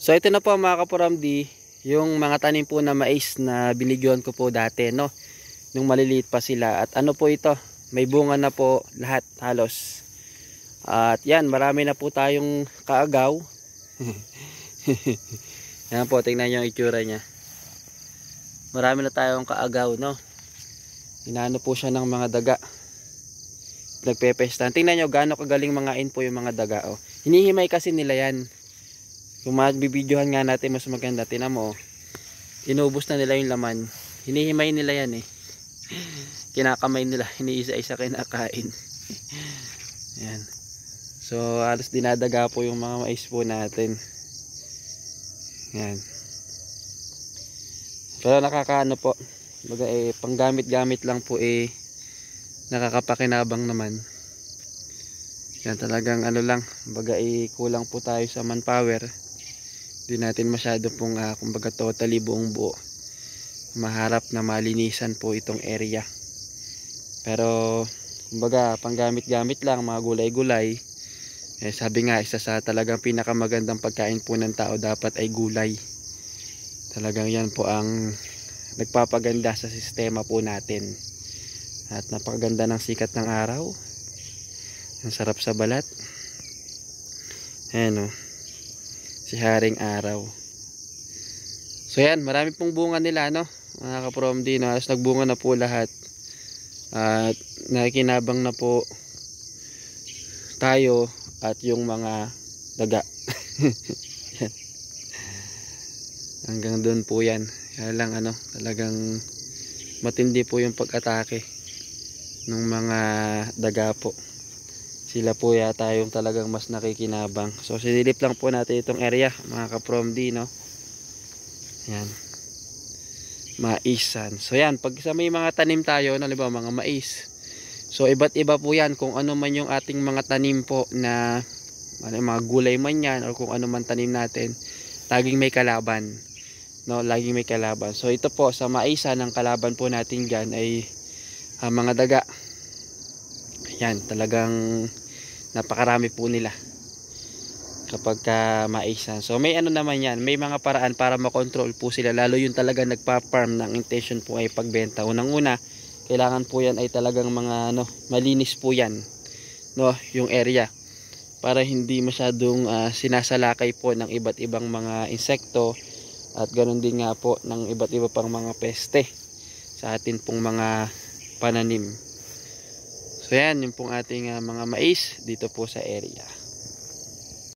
So ito na po mga kapuramdi, yung mga tanim po na mais na binigyan ko po dati, no? Nung maliliit pa sila. At ano po ito, may bunga na po lahat halos. At yan, marami na po tayong kaagaw. Yan po, tingnan nyo yung itsura nya. Marami na tayong kaagaw, no? Inaano po siya ng mga daga. Nagpepestan. Tingnan nyo gaano kagaling mga po yung mga daga. Oh. Hinihimay kasi nila yan. Kung mabibidyohan nga natin mas maganda. Tingnan mo. Oh. Inubos na nila yung laman. Hinihimay nila yan eh. Kinakamay nila. Iniisa-isa kinakain. Yan. So halos dinadaga po yung mga mais po natin. Yan. Pero nakakaano po. Baga panggamit-gamit lang po nakakapakinabang naman. Yan talagang ano lang, baga kulang po tayo sa manpower. Hindi natin masyado pong kumbaga totally buong buo maharap na malinisan po itong area. Pero kumbaga panggamit-gamit lang, mga gulay-gulay. Sabi nga isa sa talagang pinakamagandang pagkain po ng tao dapat ay gulay. Talagang yan po ang nagpapaganda sa sistema po natin. At napakaganda ng sikat ng araw. Ang sarap sa balat. Ayan o. Si Haring Araw. So yan, marami pong bunga nila, no? Mga kapromdi, no? Halos nagbunga na po lahat. At nakinabang na po tayo at yung mga daga. Yan. Hanggang doon po yan. Kaya lang talagang matindi po yung pag-atake ng mga daga po. Sila po yata yung talagang mas nakikinabang. So sinilip lang po natin itong area mga kapromdi, no? Yan. Maisan. So yan, pag sa may mga tanim tayo, ba, mga mais. So iba't iba po yan kung ano man yung ating mga tanim po na mga gulay man yan or kung ano man tanim natin, laging may kalaban. No, laging may kalaban. So ito po sa maisan, ang kalaban po natin diyan ay mga daga. Yan, talagang napakarami po nila kapag maisan. So may naman yan, may mga paraan para makontrol po sila, lalo yung talaga nagpa-farm ng intention po ay pagbenta. Unang-una, kailangan po yan ay talagang mga malinis po yan, no, yung area, para hindi masyadong sinasalakay po ng iba't ibang mga insekto at ganoon din nga po ng iba't iba pang mga peste sa atin pong mga pananim. So yan, yung pong ating mga mais dito po sa area.